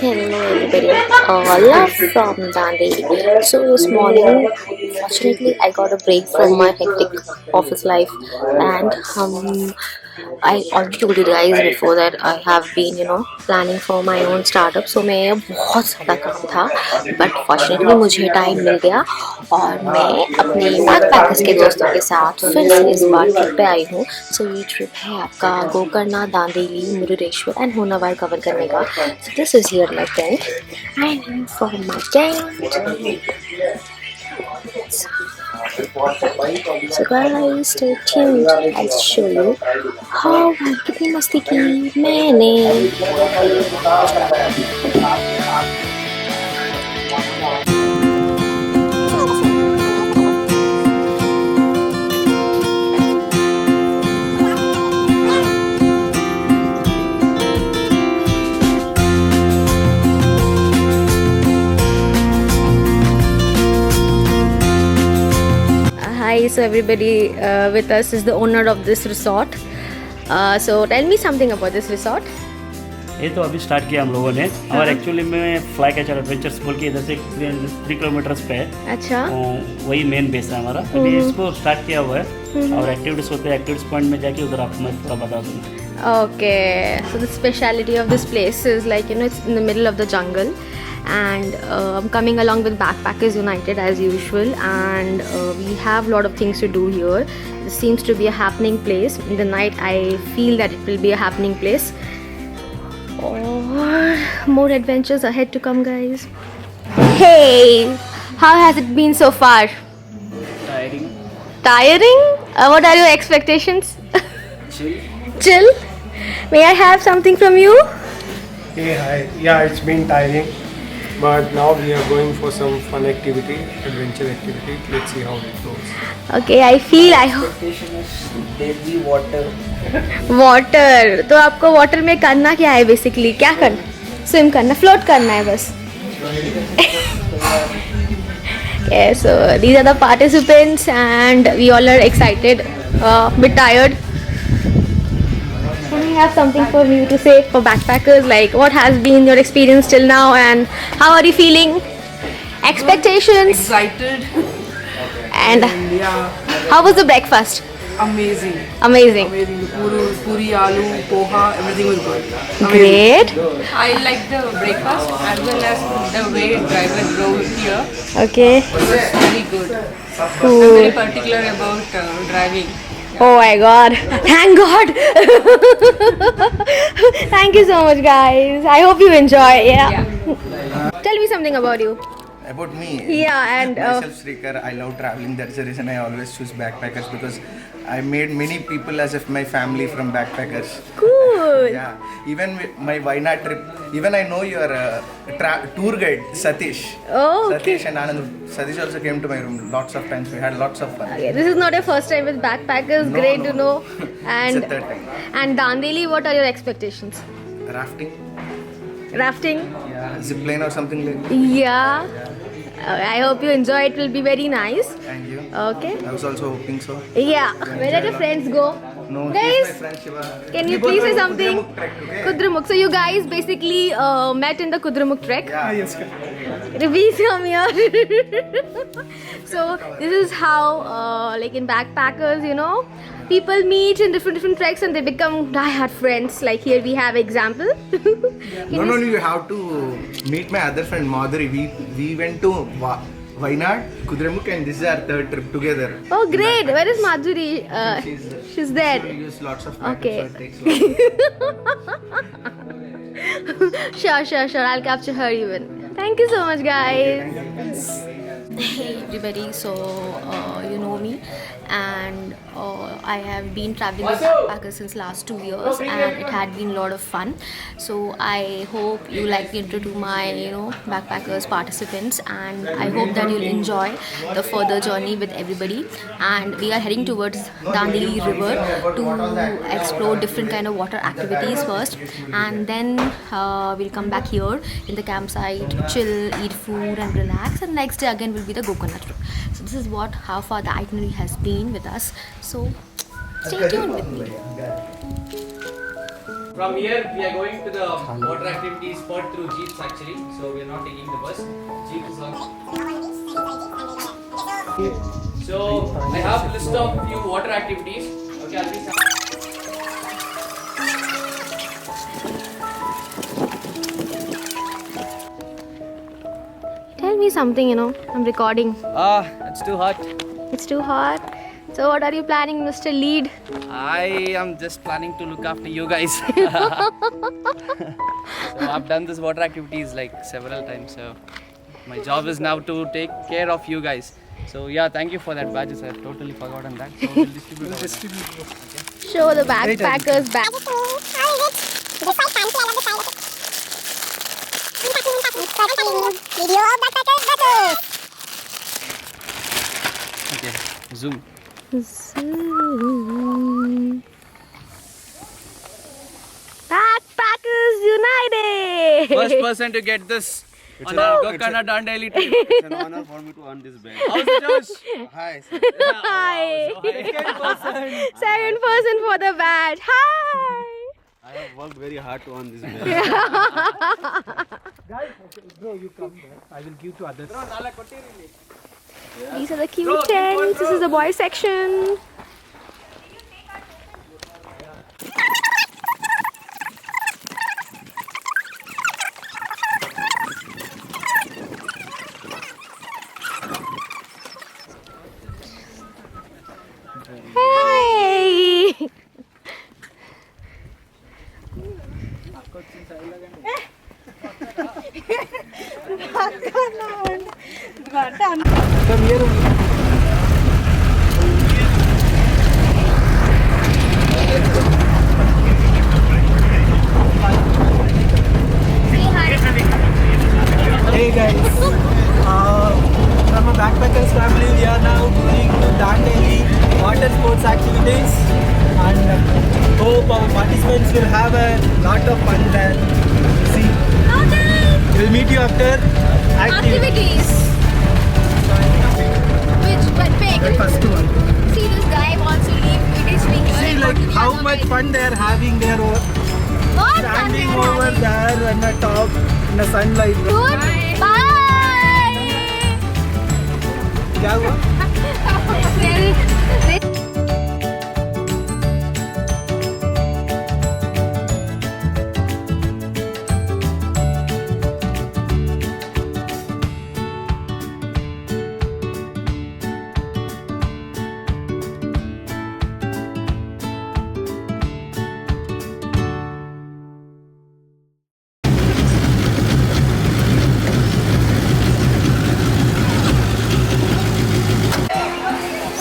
Hello everybody, love from Dandeli. So this morning, fortunately, I got a break from my hectic office life, and I already told you guys before that I have been, planning for my own startup. So मैं बहुत ज़्यादा काम था, but fortunately मुझे time मिल गया और मैं अपने बैकपैकर्स के दोस्तों के साथ फिर से इस बार ट्रिप पे आई हूँ. सो ये ट्रिप है आपका गोकर्णा, दांदेली, मुरुडेश्वर एंड होनावर कवर करने का. So this is here my tent and for my tent. So guys, stay tuned. I'll show you how कितनी मस्ती की मैंने. Hi, so everybody with us is the owner of this resort. So tell me something about this resort. ये तो अभी start किया हम लोगों ने. और एक्चुअली में फ्लाई कैचर एडवेंचर्स बोल के इधर से 3 किलोमीटर्स पे है. अच्छा. तो वही मेन बेस है हमारा. अभी इसको स्टार्ट किया हुआ है और एक्टिविटीज होते हैं. एक्टिविटीज पॉइंट में जाके उधर आपको मैं थोड़ा बता दूँगा. Okay, so the speciality of this place is like it's in the middle of the jungle, and I'm coming along with Backpackers United as usual, and we have a lot of things to do here. This seems to be a happening place. In the night, I feel that it will be a happening place. Or more adventures ahead to come, guys. Hey, how has it been so far? Tiring. Tiring? What are your expectations? Chill. Chill? May I have something from you? Hey, hi. Yeah, it's been tiring, but now we are going for some fun activity, adventure activity. Let's see how it goes. Okay, I feel I hope. Expectation is there be water. Water. तो आपको water में करना क्या है basically? क्या करना? Swim करना, float करना है बस. Okay, so these are the participants and we all are excited, bit tired. Can I have something for you to say for backpackers? Like, what has been your experience till now and how are you feeling? Expectations? Excited. And Yeah, how was the breakfast? amazing. Amazing. Amazing. Puri, aloo, poha, everything was good. Great. I like the breakfast as well as the way driver drove here. Okay. It was very good. I'm Cool. very particular about driving. Oh my god. Thank God. Thank you so much, guys. I hope you enjoy. Yeah. Tell me something about you. About me? Yeah, and myself Srikar, I love traveling. That's the reason I always choose backpackers, because I made many people as if my family from backpackers. cool. Yeah, even with my Wayanad trip, even I know your tour guide Satish. Oh, okay. Satish and Anand. Satish also came to my room lots of times. We had lots of fun. Okay, this is not your first time with backpackers. No, Great no, to no. know. And It's the third time. and Dandeli, what are your expectations? Rafting, Rafting? yeah, zip line or something like that. Yeah. I hope you enjoy. It will be very nice. Thank you. Okay. I was also hoping so. Yeah. Where did your friends go? No, he's Guys, my friend Shiva. can you We both please say went to something? Kudremukh trek, okay? Kudremukh. So you guys basically met in the Kudremukh trek. Yeah, yes. Please come here. So this is how, like in backpackers, people meet in different treks and they become die-hard friends. Like here we have example. No, you have to meet my other friend Madhuri. We went to Wayanad, Kudremukh, and this is our third trip together. Oh great! Where is Madhuri? She's there. She use lots of Okay. so it takes long. Sure. I'll capture her even. Thank you so much, guys. Hey everybody, so you know me, and I have been traveling with backpackers since last 2 years, and it had been a lot of fun. So I hope you like the intro to my backpackers participants, and I hope that you'll enjoy the further journey with everybody. And we are heading towards Dandeli river to explore different kind of water activities first, and then we'll come back here in the campsite, chill, eat food and relax, and next day again will be the Gokarna trip. So this is how far the itinerary has been with us. So stay tuned with me. from here we are going to the water activity spot through jeeps actually. So we are not taking the bus. Jeep is on. So I have a list of few water activities. Okay, I'll be. Tell me something, I'm recording. It's too hot. It's too hot. So what are you planning, Mr. Lead? I am just planning to look after you guys. So I've done this water activities like several times. So my job is now to take care of you guys. So yeah, thank you for that badges. I've totally forgotten that. So we'll distribute. Show the backpackers back. Okay, zoom. Zoom. Backpackers United! First person to get this on our Gokana Dandeli trip. It's an honor for me to earn this badge. How's it, Josh? Hi, sir. Hi! Second person for the badge. Hi! I have worked very hard to earn this badge. Guys, bro, you come here. I will give to others. These are the cute tents. This is the boys section. Hey! Come here only. Hey guys, from a backpackers family, we are now going to Dandeli water sports activities, and hope our participants will have a lot of fun there. See, we'll meet you after activities. But big. The first one. See, this guy wants to leave. It is being See like how much fun they are having there, standing over there on the top in the sunlight. Good. Bye. क्या हुआ?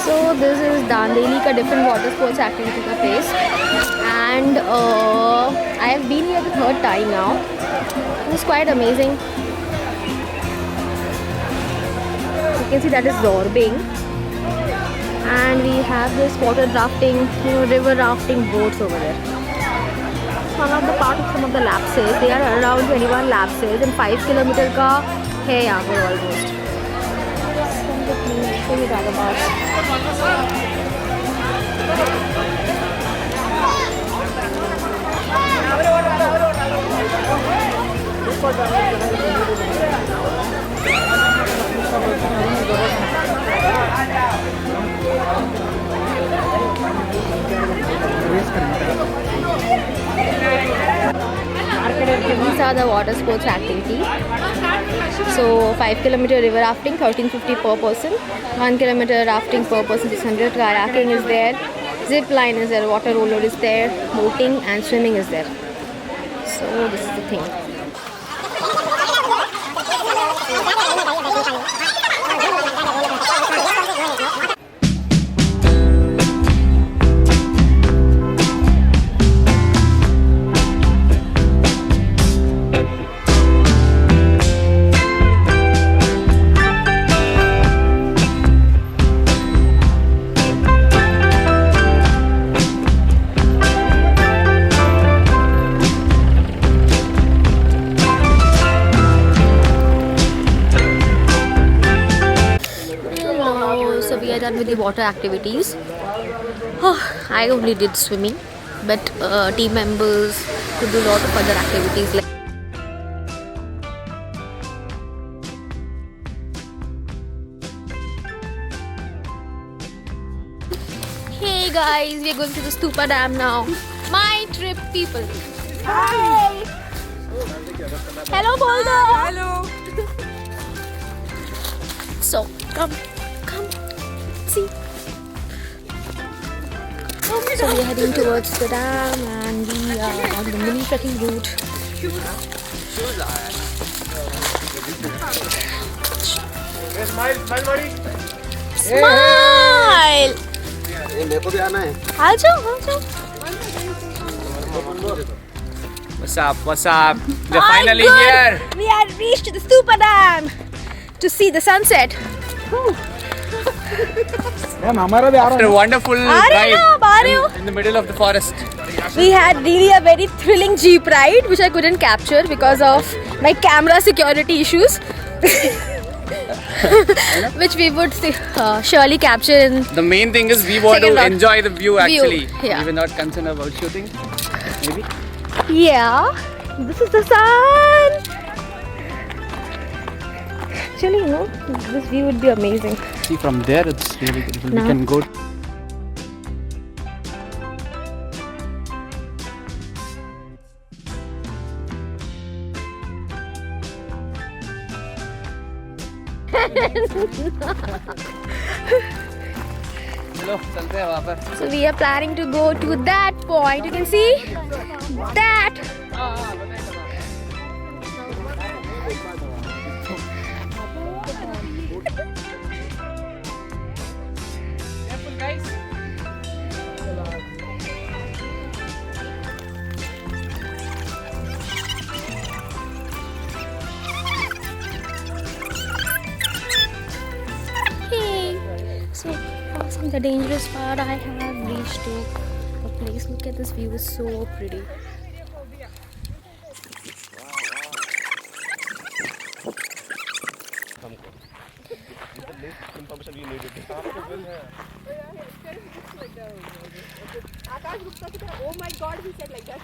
So this is Dandeli का different water sports activity का place, and I have been here the third time now. It's quite amazing. You can see that is Zorbing, and we have this water rafting, river rafting boats over there. One of the part of some of the lapses. They are around 21 lapses and 5 kilometer का है यहाँ पर almost. Show you that about. These are the water sports activities. So 5 kilometer river rafting, 1350 per person. 1 kilometer rafting per person, 600. Kayaking is there. Zip line is there. Water roller is there. Boating and swimming is there. So this is the thing. So we are done with the water activities. I only did swimming. but team members could do a lot of other activities like. Hey guys, we are going to the Stupa Dam now. My trip people. Hi. Hello Boulder. Hello. So come, see. So we are heading towards the dam and we are on the mini trekking route. Smile. आ जाओ. What's up? What's up? We're My finally God, here. We have reached the Stupa Dam to see the sunset. After a wonderful drive in the middle of the forest. We had really a very thrilling jeep ride which I couldn't capture because of my camera security issues. Which we would surely capture in. The main thing is we want to enjoy the view actually. Yeah. We were not concerned about shooting. Maybe. Yeah, this is the sun. Actually, you know, this view would be amazing. See from there it's really beautiful. No. We can go. So we are planning to go to that point. You can see that. Careful guys. Hey. So crossing the dangerous part, I have reached to a place. Look at this view, it's so pretty. Oh my God, he said like that.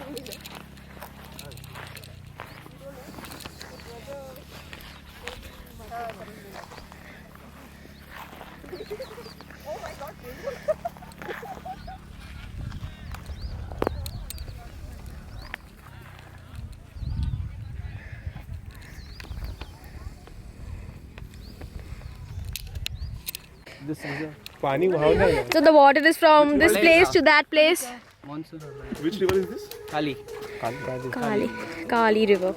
This is a पानी वहाँ नहीं So the water is from this place to that place. monsoon. Which river is this? Kali. Kali river.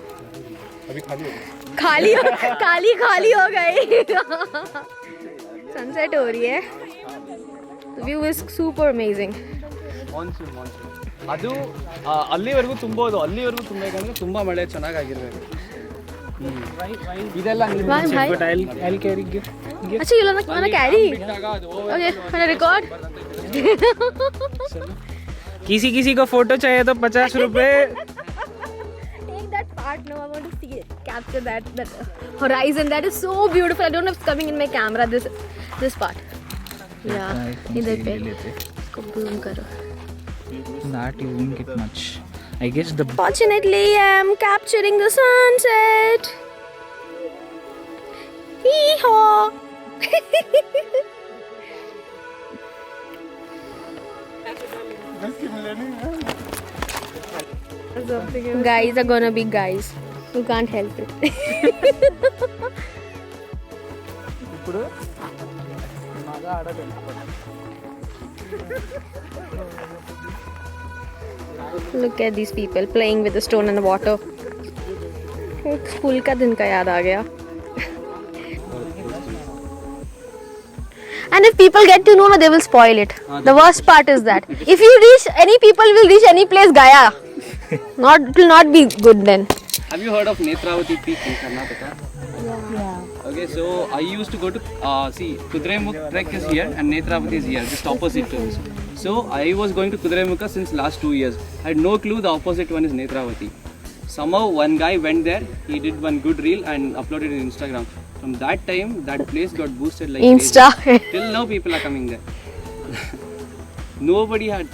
अभी खाली हो गया. खाली हो गई. Sunset हो रही है. The view is super amazing. Monsoon ಅದು ಅಲ್ಲಿವರೆಗೂ ತುಂಬೋದು ಅಲ್ಲಿವರೆಗೂ ತುಂಬಬೇಕಂದ್ರೆ ತುಂಬಾ ಮಳೆ ಚೆನ್ನಾಗಿರಬೇಕು ಇದೆಲ್ಲ अच्छा you wanna carry? Okay, wanna record? किसी को फोटो चाहिए तो 50 रुपए. Take that part now. I want to see it. Capture that horizon. That is so beautiful. I don't know if it's coming in my camera. This part. Yeah. इधर पे. इसको zoom करो. That you won't get much. I guess the Fortunately, I'm capturing the sunset. Hee-haw! Guys are gonna be guys. You can't help it. Look at these people playing with the stone and the water. एक school का दिन का याद आ गया. And if people get to know, they will spoil it. The worst part is that if you reach, any people will reach any place Gaya. It will not be good then. Have you heard of Netravati Peak in Karnataka? Yeah. Okay, so I used to go to Kudremukh trek is here and Netravati is here, just opposite to us. So I was going to Kudremukha since last 2 years. I had no clue the opposite one is Netravati. Somehow one guy went there, he did one good reel and uploaded it on Instagram. From that time, that place got boosted like Insta. crazy. Till now people are coming there. Nobody had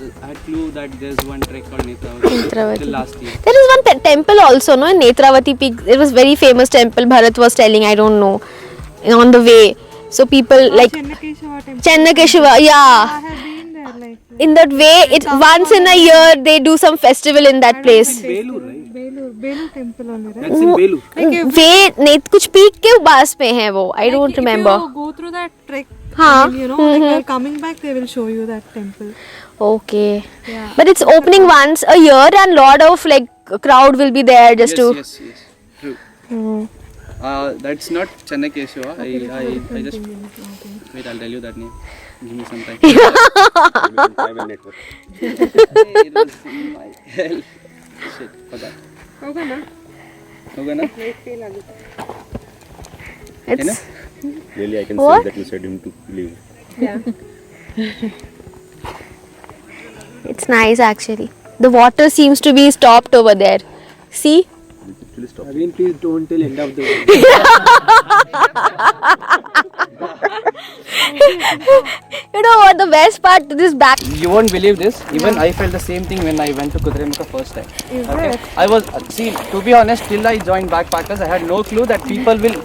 clue that there's one trek called Netravati till last year. There is one temple also, no, in Netravati peak. It was very famous temple. Bharat was telling, I don't know, on the way. So people like Chennakeshwar, yeah. I have been there, like In that way, it once in a year they do some festival in that place. Belur, right? Belur temple only, right? That's in Belur. वे कुछ peak के पास में है वो. I don't remember. If you go through that trek, हाँ. you know, like while coming back, they will show you that temple. Okay. Yeah. But it's opening once a year and lot of like crowd will be there just to. Yes, true. That's not Chennakeshwar. I just wait. I'll tell you that name. Give me some time. It was in my hell. Shit, forgot. होगा ना? It's Really, I can What? say that you said him to leave. it's nice actually. The water seems to be stopped over there. See? Again, please don't tell end of the world. You know what the best part to this back? You won't believe this. Even I felt the same thing when I went to Kudremukha first time. Okay. I was to be honest, till I joined backpackers, I had no clue that people will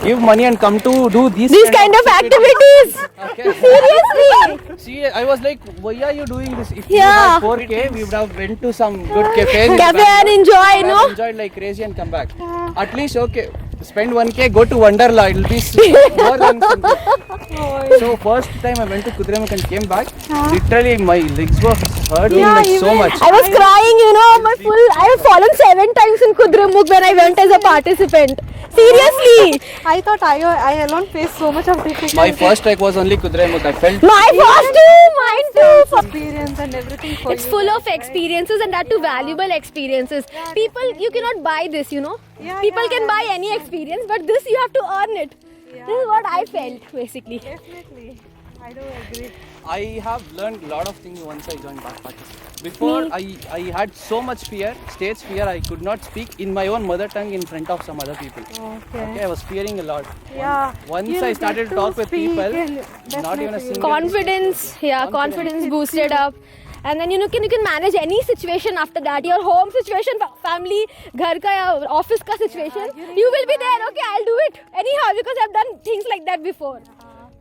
give money and come to do these kind of activities. Okay. Seriously? See, I was like, why are you doing this? If Yeah. you had 4K, we would have went to some good cafes. Cafe and enjoy, you know? Enjoyed like crazy and come back. At least, okay, spend 1K, go to Wonderla. It'll be more than something. So first time I went to Kudremukh and came back, literally my legs were hurting like so much. I was crying, you know, I have fallen 7 times in Kudremukh when I went as a participant. Seriously. I thought I alone faced so much of difficulty. My first trek was only Kudremukh. I felt My first too, mine too. experience and everything for It's you. full of experiences and that too valuable experiences. People, you cannot buy this, you know. People can buy any experience, but this you have to earn it. This is what I felt basically. Definitely. I do agree. I have learned a lot of things once I joined backpackers. Before I had so much fear, stage fear. I could not speak in my own mother tongue in front of some other people. Okay, I was fearing a lot. Yeah. Once You'll I started get to talk with speak people, and not even a definitely. single Confidence boosted up. And then you can manage any situation after that. Your home situation, family, घर का या office का situation. You will be there. Okay, I'll do it anyhow because I've done things like that before.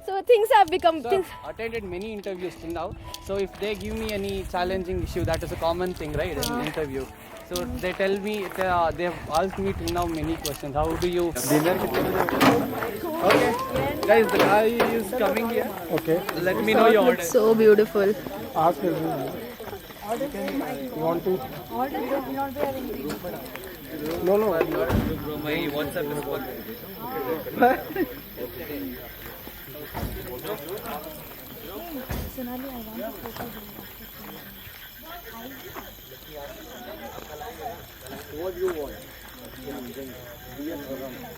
So things have become So things. I've attended many interviews till now. So if they give me any challenging issue, that is a common thing, right? In an interview. So they tell me, they have asked me till now many questions. How do you dinner? Okay, guys, the guy is coming here. Okay. Let me know your order. So beautiful. Ask him. You want to? No. Bro, my WhatsApp is full.